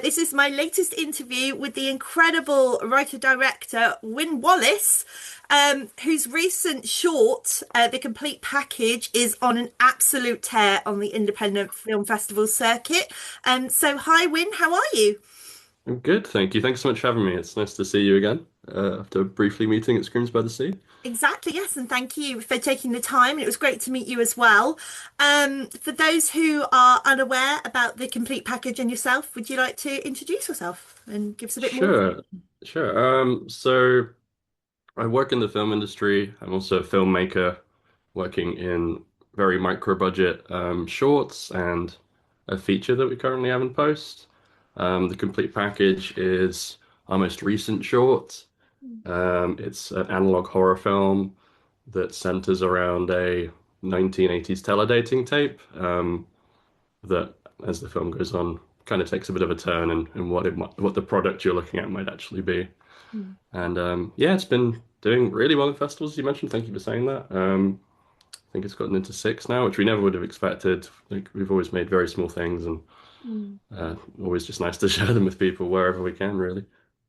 This is my latest interview with the incredible writer-director Wyn Wallace, whose recent short, The Complete Package, is on an absolute tear on the independent film festival circuit. Hi, Wyn, how are you? I'm good, thank you. Thanks so much for having me. It's nice to see you again after briefly meeting at Screams by the Sea. Exactly, yes, and thank you for taking the time. It was great to meet you as well. For those who are unaware about the complete package and yourself, would you like to introduce yourself and give us a bit more? Sure, sure. So I work in the film industry. I'm also a filmmaker working in very micro budget shorts and a feature that we currently have in post. The complete package is our most recent short. It's an analog horror film that centers around a 1980s teledating tape. That as the film goes on kind of takes a bit of a turn and what the product you're looking at might actually be. Mm. And yeah, it's been doing really well in festivals, as you mentioned. Thank you for saying that. I think it's gotten into six now, which we never would have expected. Like we've always made very small things and Mm. always just nice to share them with people wherever we can, really.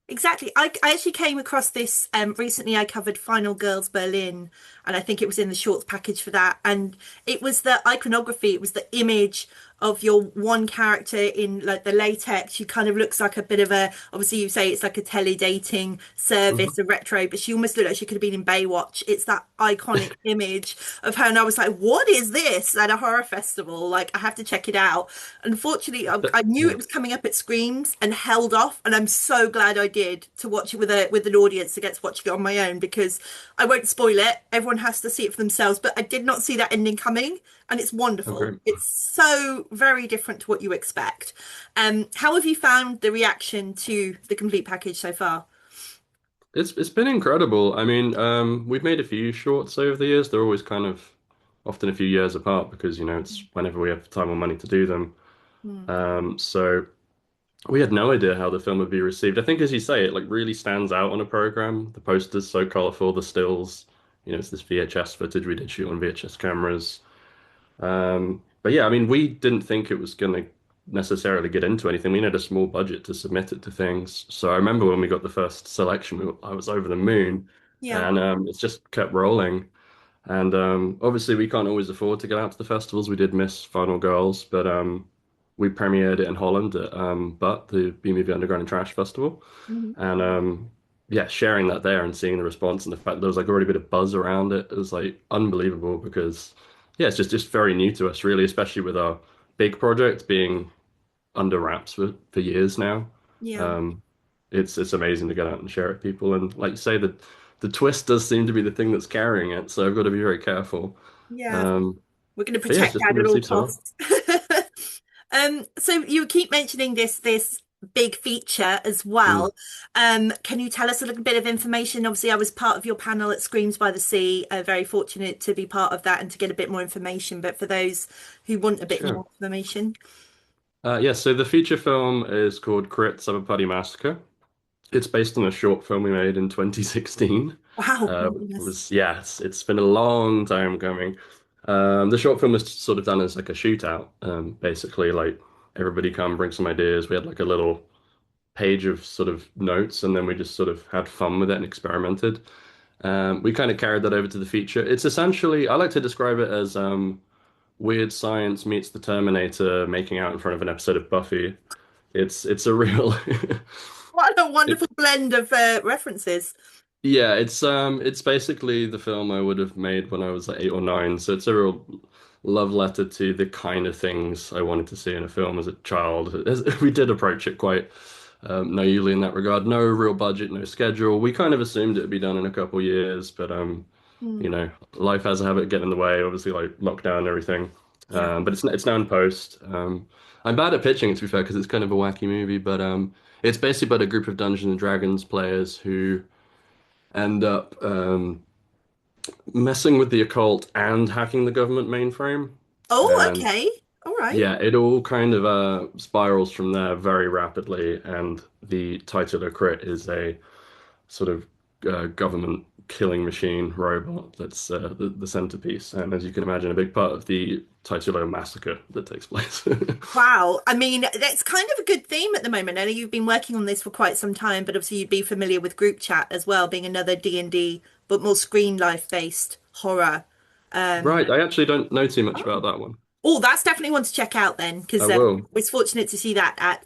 Exactly. I actually came across this recently. I covered Final Girls Berlin, and I think it was in the shorts package for that. And it was the iconography, it was the image of your one character in like the latex. She kind of looks like a bit of a, obviously you say it's like a tele dating Mhm. service, a retro, but she almost looked like she could have been in Baywatch. It's that iconic image of her. And I was like, what is this at a horror festival? Like, I have to check it out. Unfortunately, I knew Yeah. it was coming up at Screams and held off, and I'm so glad I did to watch it with a with an audience against watching it on my own because I won't spoil it. Everyone has to see it for themselves, but I did not see that ending coming, and it's Oh, wonderful. great. It's so very different to what you expect. How have you found the reaction to the complete package so far? It's been incredible. I mean, we've made a few shorts over the years. They're always kind of often a few years apart because, it's whenever we have time or money to do them. Mm. So we had no idea how the film would be received. I think, as you say, it like really stands out on a program. The poster's so colorful, the stills, it's this VHS footage we did shoot on VHS cameras. But yeah, I mean, we didn't think it was going to necessarily get into anything. We had a small budget to submit it to things. So I remember when we got the first selection, I was over the moon, Yeah. and it's just kept rolling. And obviously, we can't always afford to get out to the festivals. We did miss Final Girls, but we premiered it in Holland at the B-Movie Underground and Trash Festival. Mhm. And yeah, sharing that there and seeing the response and the fact that there was like already a bit of buzz around it, it was like unbelievable because yeah, it's just very new to us, really, especially with our big project being under wraps for years now. Yeah. Um, it's amazing to get out and share it with people. And like you say, the twist does seem to be the thing that's carrying it, so I've got to be very careful. Yeah. Um, We're going to but yeah, it's protect just that been at all received so well. costs. So you keep mentioning this big feature as Mm, well. Can you tell us a little bit of information? Obviously, I was part of your panel at Screams by the Sea. Very fortunate to be part of that and to get a bit more information. But for those who want a bit sure. more information, Yeah, so the feature film is called Crit Summer Party Massacre. It's based on a short film we made in 2016. wow, my It goodness. was, yeah, it's been a long time coming. The short film was sort of done as like a shootout, basically, like everybody come bring some ideas. We had like a little page of sort of notes, and then we just sort of had fun with it and experimented. We kind of carried that over to the feature. It's essentially, I like to describe it as weird science meets the Terminator making out in front of an episode of Buffy. It's a real What a it, wonderful blend of references. yeah, it's basically the film I would have made when I was like 8 or 9. So it's a real love letter to the kind of things I wanted to see in a film as a child. We did approach it quite naively in that regard. No real budget, no schedule. We kind of assumed it would be done in a couple years, but Hmm. life has a habit of getting in the way, obviously like lockdown and everything. Yeah. But it's now in post. I'm bad at pitching it to be fair because it's kind of a wacky movie, but it's basically about a group of Dungeons and Dragons players who end up messing with the occult and hacking the government mainframe. Oh, And okay. All right. yeah, it all kind of spirals from there very rapidly. And the titular crit is a sort of government killing machine robot that's the centerpiece, and as you can imagine, a big part of the titular massacre that takes place. Wow. I mean, that's kind of a good theme at the moment. I know you've been working on this for quite some time, but obviously you'd be familiar with group chat as well, being another D&D, but more screen life based horror. Um, Right, I actually don't know too much about that one. Oh, that's definitely one to check out then, I because will. was fortunate to see that at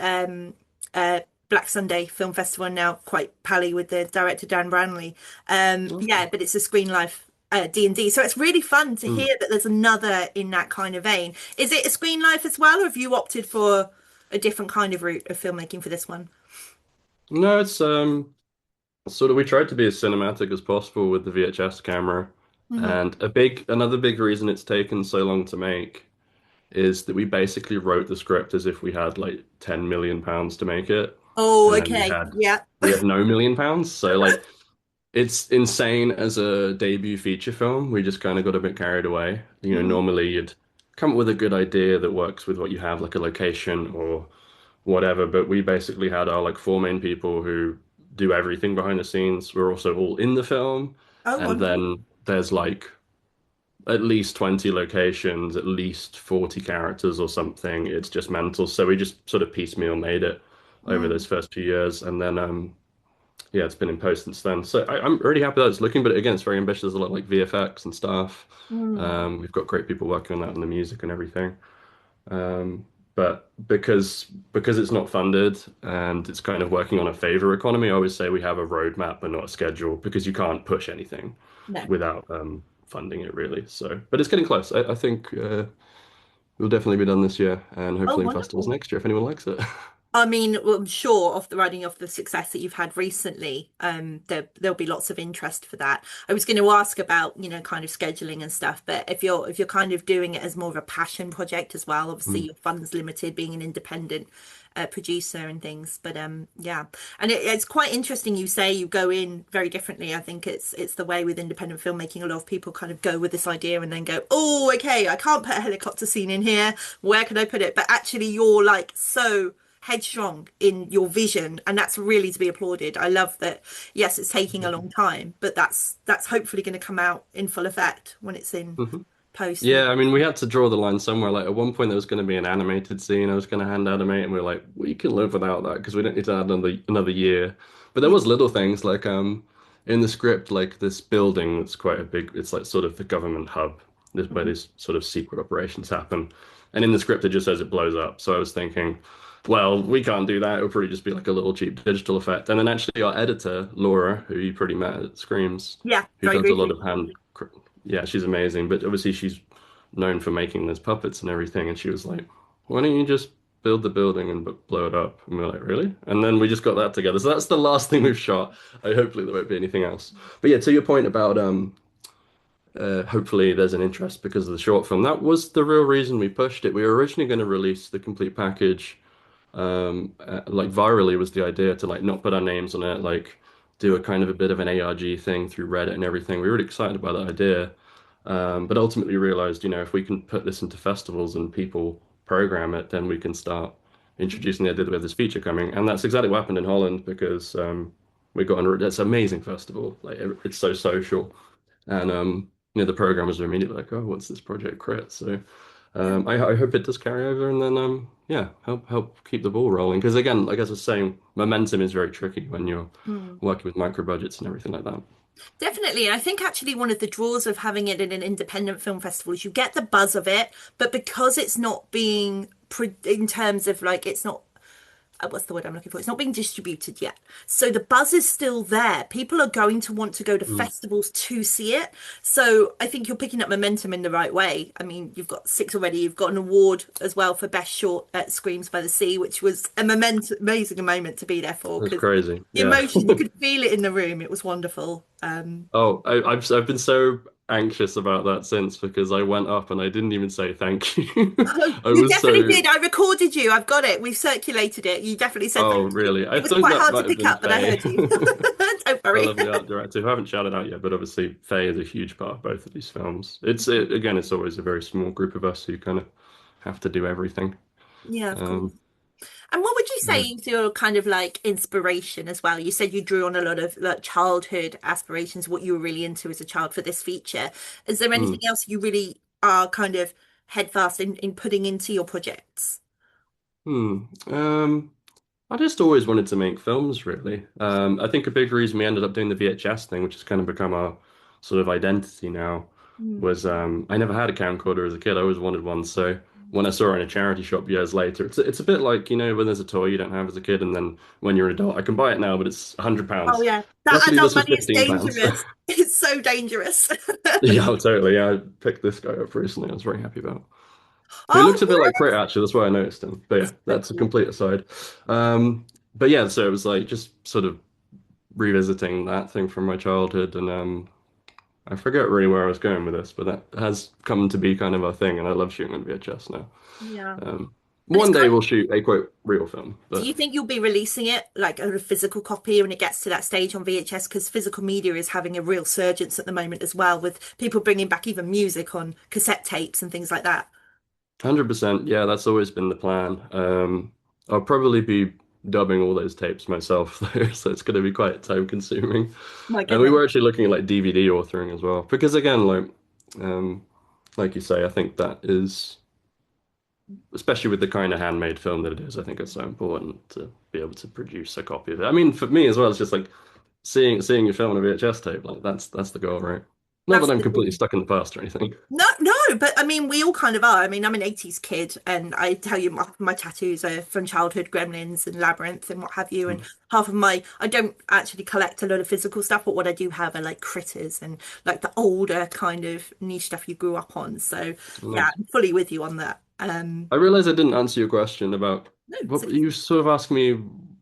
Black Sunday Film Festival, and now quite pally with the director Dan Branley. Yeah, Awesome. but it's a screen life D&D, so it's really fun to Hmm. hear that there's another in that kind of vein. Is it a screen life as well, or have you opted for a different kind of route of filmmaking for this one? No, it's sort of we tried to be as cinematic as possible with the VHS camera, Hmm. and another big reason it's taken so long to make is that we basically wrote the script as if we had like 10 million pounds to make it, Oh, and then okay. Yeah. we had no million pounds. So like it's insane as a debut feature film. We just kind of got a bit carried away. You know, Hmm. normally you'd come up with a good idea that works with what you have, like a location or whatever. But we basically had our like four main people who do everything behind the scenes. We're also all in the film, Oh, and wonderful. then there's like at least 20 locations, at least 40 characters or something. It's just mental. So we just sort of piecemeal made it over Hmm. those first few years, and then yeah, it's been in post since then. So I'm really happy that it's looking, but again, it's very ambitious. There's a lot of like VFX and stuff. Hmm. We've got great people working on that and the music and everything. But because it's not funded and it's kind of working on a favor economy, I always say we have a roadmap but not a schedule because you can't push anything No. without funding it really. So, but it's getting close. I think we'll definitely be done this year and Oh, hopefully in festivals wonderful. next year if anyone likes it. I mean, well, I'm sure off the riding off the success that you've had recently, there'll be lots of interest for that. I was going to ask about, kind of scheduling and stuff, but if you're kind of doing it as more of a passion project as well, obviously Mm. your funds limited, being an independent producer and things. But yeah, and it's quite interesting. You say you go in very differently. I think it's the way with independent filmmaking. A lot of people kind of go with this idea and then go, oh, okay, I can't put a helicopter scene in here. Where can I put it? But actually, you're like so headstrong in your vision, and that's really to be applauded. I love that. Yes, it's taking a long time, but that's hopefully going to come out in full effect when it's in Mhm. post. And Yeah, I mean, we had to draw the line somewhere. Like at one point, there was going to be an animated scene. I was going to hand animate, and we were like, we can live without that because we don't need to add another year. But there yeah. was little things like in the script, like this building that's quite a big. It's like sort of the government hub. This where Mhm. these sort of secret operations happen. And in the script, it just says it blows up. So I was thinking, well, we can't do that. It would probably just be like a little cheap digital effect. And then actually, our editor, Laura, who you pretty met at Screams, Yeah, who very does a lot briefly. of yeah, she's amazing. But obviously, she's known for making those puppets and everything. And she was like, why don't you just build the building and blow it up? And we are like, really? And then we just got that together. So that's the last thing we've shot. Hopefully there won't be anything else. But yeah, to your point about hopefully there's an interest because of the short film. That was the real reason we pushed it. We were originally going to release the complete package like virally was the idea to like not put our names on it, like do a kind of a bit of an ARG thing through Reddit and everything. We were really excited about that idea. But ultimately realized, if we can put this into festivals and people program it, then we can start introducing the idea that we have this feature coming. And that's exactly what happened in Holland because we got on, it's an amazing festival. Like it's so social. And the programmers are immediately like, oh, what's this Project Crit? So Yeah. I hope it does carry over and then yeah, help keep the ball rolling. Because again, like as I was saying, momentum is very tricky when you're Hmm. working with micro budgets and everything like that. Definitely. And I think actually one of the draws of having it in an independent film festival is you get the buzz of it, but because it's not being in terms of like it's not what's the word I'm looking for? It's not being distributed yet. So the buzz is still there. People are going to want to go to Mm. festivals to see it. So I think you're picking up momentum in the right way. I mean, you've got six already. You've got an award as well for Best Short at Screams by the Sea, which was a amazing moment to be there for That's because crazy. the Yeah. emotion, you could feel it in the room. It was wonderful. Oh, I've been so anxious about that since because I went up and I didn't even say thank you. Oh, I you was definitely so did. I recorded you. I've got it. We've circulated it. You definitely said oh thank you. really? I It was thought quite that hard to might have pick been up, but I Faye. heard you. Don't Our worry. lovely art director, who I haven't shouted out yet, but obviously Faye is a huge part of both of these films. Again, it's always a very small group of us who kind of have to do everything. Yeah, of course. Um, And what would you say Mhm. is your kind of like inspiration as well? You said you drew on a lot of like childhood aspirations, what you were really into as a child for this feature. Is there anything Mm. else you really are kind of headfast in putting into your projects? Hmm. I just always wanted to make films, really. I think a big reason we ended up doing the VHS thing, which has kind of become our sort of identity now, Mm. was I never had a camcorder as a kid. I always wanted one. So when I saw it in a charity shop years later, it's a bit like, when there's a toy you don't have as a kid, and then when you're an adult, I can buy it now, but it's Oh £100. yeah, that Luckily, adult this was money is £15. dangerous. It's so dangerous. Yeah, totally. Yeah, I picked this guy up recently. I was very happy about. He Oh, looks a bit like Crit, actually. That's why I noticed him. But yeah, that's so that's a cool. complete aside. Um, but yeah, so it was like just sort of revisiting that thing from my childhood, and I forget really where I was going with this, but that has come to be kind of a thing, and I love shooting on VHS now. Yeah. And it's One day kind we'll shoot a quote real film, do but you think you'll be releasing it like a physical copy when it gets to that stage on VHS? Because physical media is having a real surgence at the moment as well, with people bringing back even music on cassette tapes and things like that. 100%, yeah, that's always been the plan. I'll probably be dubbing all those tapes myself though, so it's going to be quite time consuming. My And we goodness. were actually looking at like DVD authoring as well, because again, um, like you say, I think that is, especially with the kind of handmade film that it is, I think it's so important to be able to produce a copy of it. I mean, for me as well, it's just like seeing your film on a VHS tape, like that's the goal, right? Not that I'm completely Absolutely. stuck in the past or anything. No, no, but I mean, we all kind of are. I mean, I'm an 80s kid, and I tell you, my tattoos are from childhood, Gremlins and Labyrinth and what have you. And half of I don't actually collect a lot of physical stuff, but what I do have are like critters and like the older kind of niche stuff you grew up on. So yeah, Nice. I'm fully with you on that. I realize I didn't answer your question about No, what you sort of asked me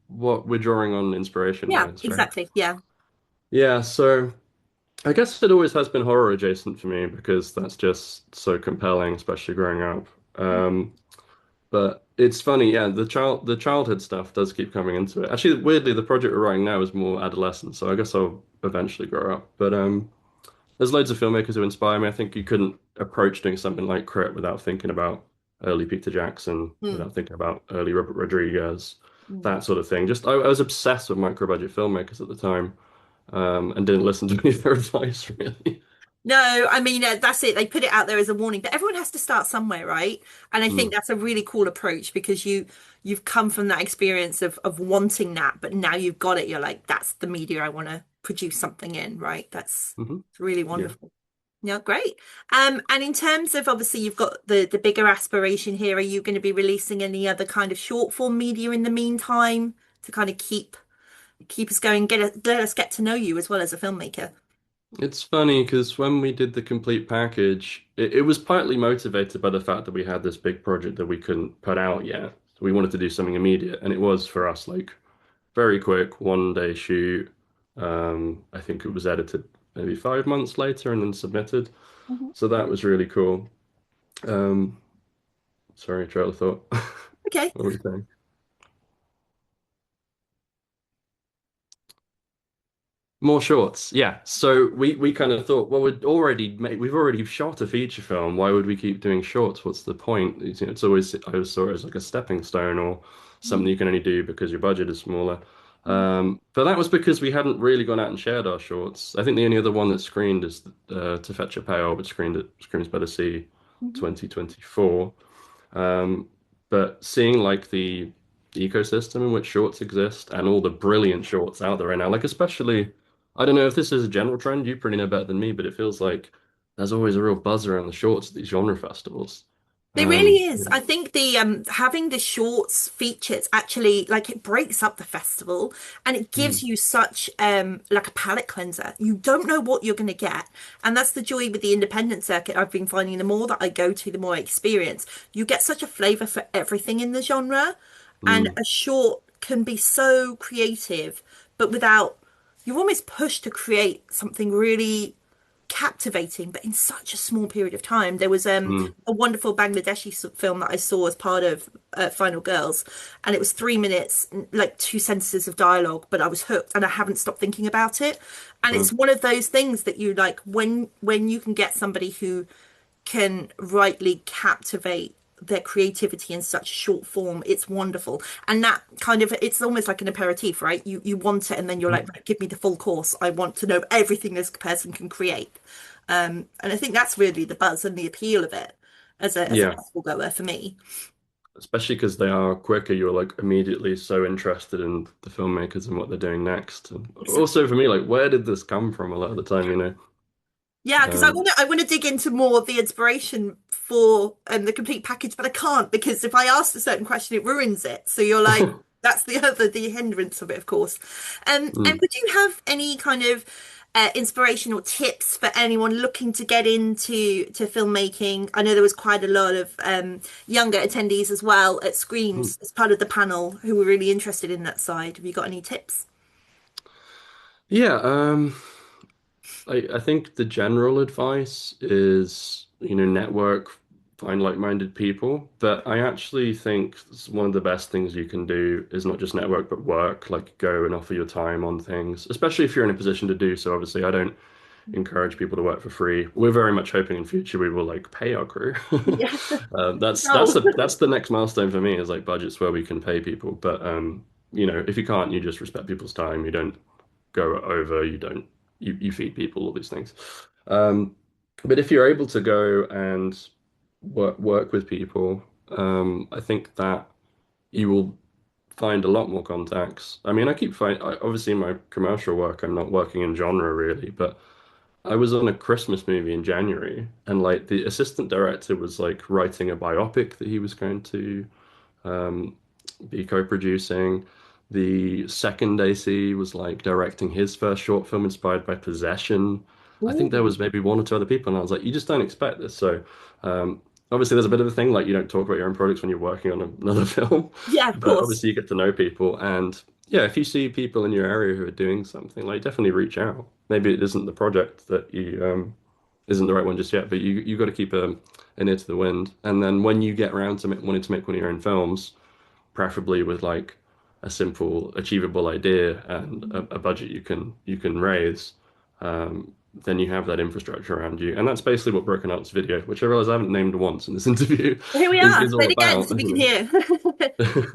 what we're drawing on inspiration yeah, wise, right? exactly. Yeah. Yeah, so I guess it always has been horror adjacent for me because that's just so compelling, especially growing up. But it's funny, yeah, the childhood stuff does keep coming into it. Actually, weirdly, the project we're writing now is more adolescent, so I guess I'll eventually grow up. But there's loads of filmmakers who inspire me. I think you couldn't approach doing something like Crit without thinking about early Peter Jackson, Mm, without thinking about early Robert Rodriguez, mm. that sort of thing. Just I was obsessed with micro budget filmmakers at the time, and didn't listen to any of their advice really. No, I mean, that's it. They put it out there as a warning, but everyone has to start somewhere, right? And I think Mm, that's a really cool approach because you've come from that experience of wanting that, but now you've got it. You're like, that's the media I want to produce something in, right? That's hmm it's really Yeah. wonderful. Yeah, great. And in terms of obviously you've got the bigger aspiration here, are you going to be releasing any other kind of short form media in the meantime to kind of keep us going, let us get to know you as well as a filmmaker? It's funny because when we did the complete package, it was partly motivated by the fact that we had this big project that we couldn't put out yet. So we wanted to do something immediate, and it was for us like very quick, 1 day shoot. I think it was edited maybe 5 months later and then submitted. Mhm. So that was really cool. Um, sorry, trail of thought. Okay. What were you saying? More shorts, yeah. So we kind of thought, well, we've already shot a feature film. Why would we keep doing shorts? What's the point? It's always I always saw it as like a stepping stone or something you can only do because your budget is smaller. But that was because we hadn't really gone out and shared our shorts. I think the only other one that screened is To Fetch a Pail, which screened at Screams by the Sea Mhm. 2024. Um, but seeing like the ecosystem in which shorts exist and all the brilliant shorts out there right now, like especially, I don't know if this is a general trend, you probably know better than me, but it feels like there's always a real buzz around the shorts at these genre festivals. There really Yeah. is. I think the having the shorts features actually like it breaks up the festival and it Mm, gives you such like a palate cleanser. You don't know what you're going to get. And that's the joy with the independent circuit. I've been finding the more that I go to, the more I experience. You get such a flavor for everything in the genre, and mm, a short can be so creative, but without you're almost pushed to create something really captivating, but in such a small period of time. There was mm, a wonderful Bangladeshi film that I saw as part of Final Girls, and it was 3 minutes, like two sentences of dialogue, but I was hooked, and I haven't stopped thinking about it. And it's mm, one of those things that you like when you can get somebody who can rightly captivate. their creativity in such short form. It's wonderful. And that kind of, it's almost like an aperitif, right? You want it and then you're like, "Right, give me the full course. I want to know everything this person can create." And I think that's really the buzz and the appeal of it as a Yeah, festival goer for me. especially because they are quicker. You're like immediately so interested in the filmmakers and what they're doing next. And also for me, like, where did this come from a lot of the time, you know? Yeah, because Um, I want to dig into more of the inspiration for the complete package, but I can't because if I ask a certain question, it ruins it. So you're like, that's the hindrance of it, of course. And mm. would you have any kind of inspiration or tips for anyone looking to get into filmmaking? I know there was quite a lot of younger attendees as well at Mm. Screens as part of the panel who were really interested in that side. Have you got any tips? Yeah, I think the general advice is, you know, network, find like-minded people. But I actually think one of the best things you can do is not just network, but work, like go and offer your time on things, especially if you're in a position to do so. Obviously, I don't encourage people to work for free. We're very much hoping in future we will like pay our crew. Yeah. That's No. the next milestone for me is like budgets where we can pay people. But you know, if you can't, you just respect people's time. You don't go over, you don't you feed people, all these things. Um, but if you're able to go and work with people, I think that you will find a lot more contacts. I mean, obviously in my commercial work, I'm not working in genre really, but I was on a Christmas movie in January, and like the assistant director was like writing a biopic that he was going to um, be co-producing. The second AC was like directing his first short film inspired by possession. I think there Ooh. was maybe one or two other people, and I was like, you just don't expect this. So, obviously, there's a bit of a thing like you don't talk about your own projects when you're working on another film, Yeah, of but course. obviously, you get to know people. And yeah, if you see people in your area who are doing something, like definitely reach out. Maybe it isn't the project that you isn't the right one just yet, but you got to keep an ear to the wind. And then when you get around to wanting to make one of your own films, preferably with like a simple, achievable idea and a budget you can raise, then you have that infrastructure around you. And that's basically what Broken Arts Video, which I realize I haven't named once in this interview, Here we is are. is Say all it again so about, we can you hear. know.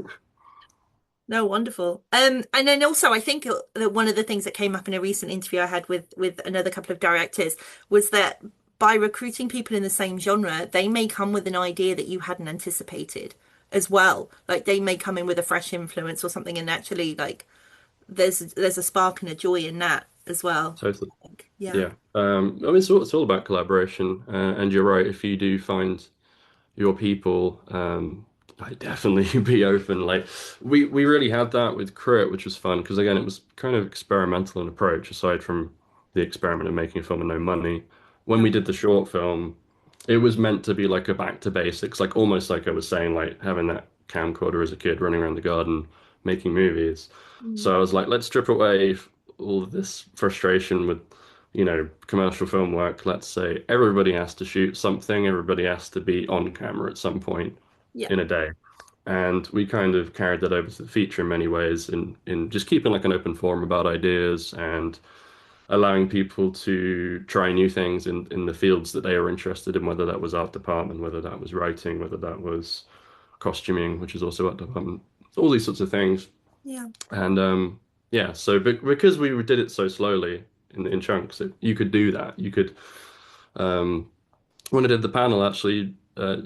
No, wonderful. And then also, I think that one of the things that came up in a recent interview I had with another couple of directors was that by recruiting people in the same genre, they may come with an idea that you hadn't anticipated as well. Like they may come in with a fresh influence or something, and actually, like there's a spark and a joy in that as well. Totally. I think. Yeah. Yeah. I mean, it's all about collaboration. And you're right. If you do find your people, like definitely be open. Like we really had that with Crit, which was fun because again, it was kind of experimental in approach, aside from the experiment of making a film with no money. When Yeah. we did the short film, it was meant to be like a back to basics, like almost like I was saying, like having that camcorder as a kid running around the garden making movies. Mm. So I was like, let's strip away all of this frustration with, you know, commercial film work. Let's say everybody has to shoot something, everybody has to be on camera at some point Yeah. in a day. And we kind of carried that over to the feature in many ways, in just keeping like an open forum about ideas and allowing people to try new things in the fields that they are interested in, whether that was art department, whether that was writing, whether that was costuming, which is also art department, all these sorts of things. Yeah. And yeah, so because we did it so slowly in chunks, you could do that. You could um, when I did the panel, actually,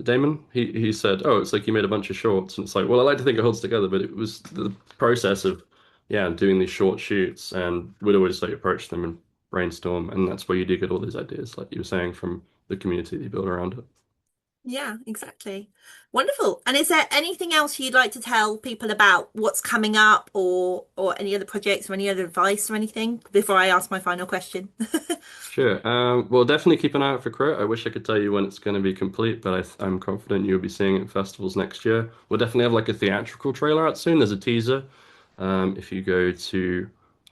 Damon, he said, "Oh, it's like you made a bunch of shorts," and it's like, well, I like to think it holds together, but it was the process of, yeah, doing these short shoots, and we'd always like approach them and brainstorm, and that's where you do get all these ideas, like you were saying, from the community that you build around it. Yeah, exactly. Wonderful. And is there anything else you'd like to tell people about what's coming up or any other projects or any other advice or anything before I ask my final question? Sure. Well, definitely keep an eye out for Crit. I wish I could tell you when it's going to be complete, but I'm confident you'll be seeing it in festivals next year. We'll definitely have like a theatrical trailer out soon. There's a teaser. If you go to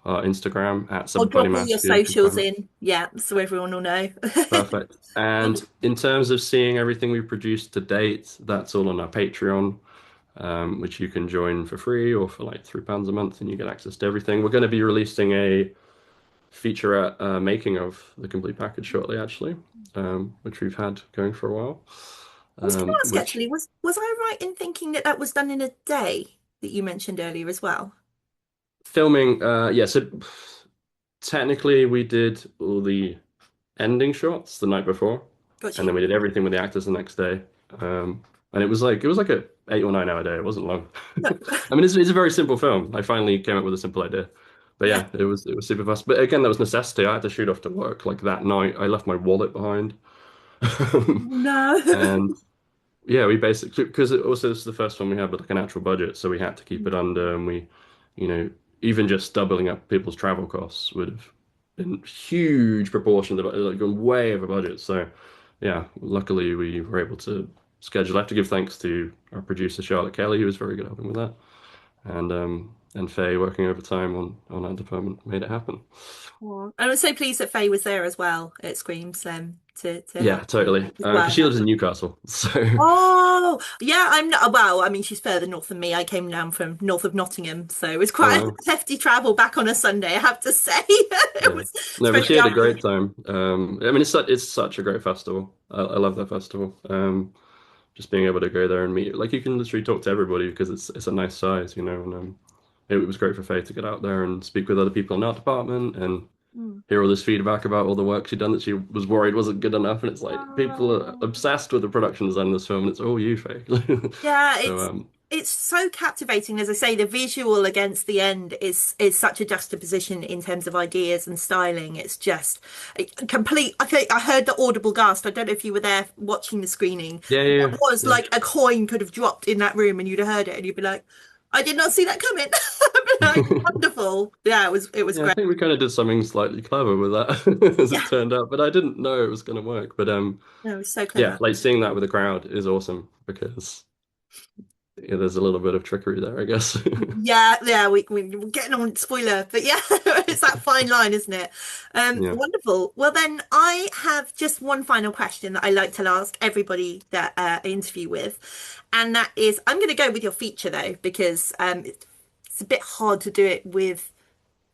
our Instagram at I'll Subbody drop all your Mask, you can socials find it. in. Yeah, so everyone will know. Perfect. And in terms of seeing everything we've produced to date, that's all on our Patreon, which you can join for free or for like £3 a month, and you get access to everything. We're going to be releasing a featurette making of the complete package shortly, actually, which we've had going for a while. I was going to ask which actually, was I right in thinking that that was done in a day that you mentioned earlier as well? filming, yeah, so technically we did all the ending shots the night before, Got and then you. we did everything with the actors the next day. And it was like a 8 or 9 hour day. It wasn't long. No. I mean, it's a very simple film. I finally came up with a simple idea. But Yeah. yeah, it was super fast. But again, that was necessity. I had to shoot off to work like that night. I left my wallet behind. No. And yeah, we basically because it also this is the first one we had with like an actual budget, so we had to keep it under, and you know, even just doubling up people's travel costs would have been huge proportion of like gone way over budget. So yeah, luckily we were able to schedule. I have to give thanks to our producer Charlotte Kelly, who was very good helping with that, and Faye working overtime on our department made it happen. Aw. I was so pleased that Faye was there as well at Screams to Yeah, help totally. as Because well. she lives in Newcastle, so Oh, yeah, I'm not, well, I mean, she's further north than me. I came down from north of Nottingham, so it was oh quite wow. a hefty travel back on a Sunday, I have to say. It Yeah. was, No, but she especially had a after. great time. I mean, it's such a great festival. I love that festival. Just being able to go there and meet, like you can literally talk to everybody because it's a nice size, and it was great for Faye to get out there and speak with other people in our department and Mm. hear all this feedback about all the work she'd done that she was worried wasn't good enough. And it's like people are Oh. obsessed with the production design of this film, and it's all you, Faye. Yeah, So it's so captivating. As I say, the visual against the end is such a juxtaposition in terms of ideas and styling. It's just complete. I think I heard the audible gasp. I don't know if you were there watching the screening. yeah, It yeah, was yeah. like a coin could have dropped in that room, and you'd have heard it, and you'd be like, "I did not see that coming." Like, wonderful. Yeah, it was Yeah, I great. think we kind of did something slightly clever with that, as Yeah, it turned out. But I didn't know it was going to work. But no, it was so yeah, clever. like seeing that with the crowd is awesome because yeah, there's a little bit of trickery there, I guess. Yeah, yeah, we're getting on spoiler, but yeah, it's that fine line, isn't it? Yeah. Wonderful. Well, then I have just one final question that I like to ask everybody that I interview with, and that is, I'm going to go with your feature though, because it's a bit hard to do it with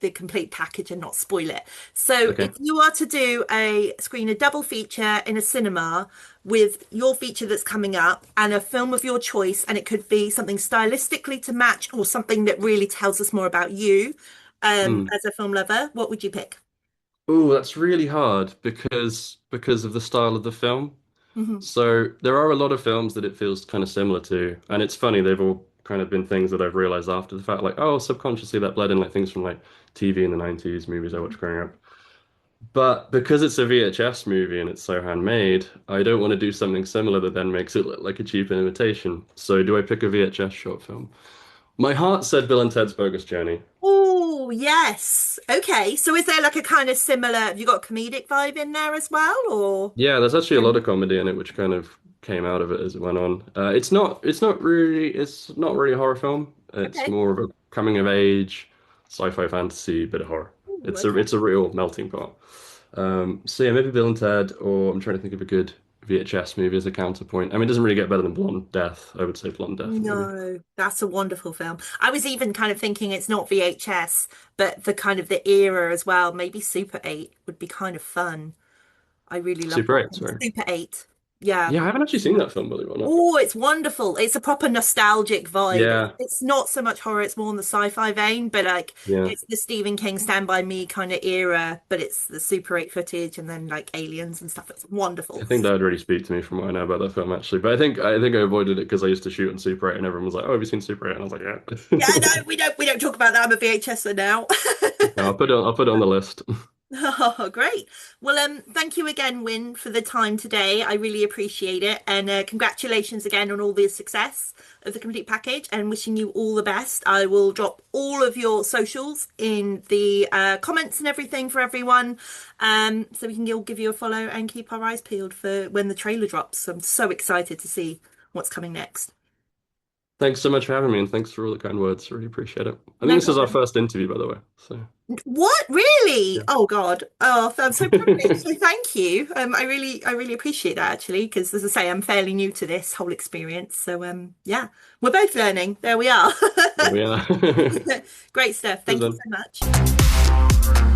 the complete package and not spoil it. So if Okay. you are to do a double feature in a cinema with your feature that's coming up and a film of your choice, and it could be something stylistically to match or something that really tells us more about you Hmm. as a film lover, what would you pick? Oh, that's really hard because of the style of the film. Hmm. So there are a lot of films that it feels kind of similar to, and it's funny, they've all kind of been things that I've realized after the fact, like, oh, subconsciously that bled in like things from like TV in the 90s, movies I watched growing up. But because it's a VHS movie and it's so handmade, I don't want to do something similar that then makes it look like a cheap imitation. So do I pick a VHS short film? My heart said Bill and Ted's Bogus Journey. Oh, yes. Okay. So is there like a kind of similar, have you got a comedic vibe in there as well, or? Yeah, there's actually a lot of comedy in it, which kind of came out of it as it went on. It's not really a horror film. It's Okay. more of a coming of age, sci-fi fantasy, bit of horror. Ooh, It's a okay. it's a real melting pot. So yeah, maybe Bill and Ted, or I'm trying to think of a good VHS movie as a counterpoint. I mean, it doesn't really get better than Blonde Death. I would say Blonde Death, maybe. No, that's a wonderful film. I was even kind of thinking it's not VHS, but the kind of the era as well. Maybe Super 8 would be kind of fun. I really love Super that 8, film. sorry. Super 8. Yeah. Yeah, I haven't actually seen that film, believe it or not. Oh, it's wonderful. It's a proper nostalgic vibe. Yeah, It's not so much horror, it's more in the sci-fi vein, but like yeah. it's the Stephen King Stand By Me kind of era, but it's the Super 8 footage and then like aliens and stuff. It's I wonderful. think that would really speak to me from what I know about that film, actually. But I think I avoided it because I used to shoot on Super 8, and everyone was like, "Oh, have you seen Super 8?" And I was like, Yeah, no, "Yeah." we don't talk about that. I'm a VHSer now. No, I'll put it on the list. Oh, great. Well, thank you again, Wyn, for the time today. I really appreciate it. And congratulations again on all the success of the complete package and wishing you all the best. I will drop all of your socials in the comments and everything for everyone. So we can all give you a follow and keep our eyes peeled for when the trailer drops. I'm so excited to see what's coming next. Thanks so much for having me, and thanks for all the kind words. Really appreciate it. I think No this is our problem. first interview, by the way. So What? Really? yeah, Oh God. Oh, I'm so privileged. So thank you. I really appreciate that actually, because as I say, I'm fairly new to this whole experience. So yeah, we're both learning. There we are. there we are. Great stuff. Cheers, Thank you then. so much.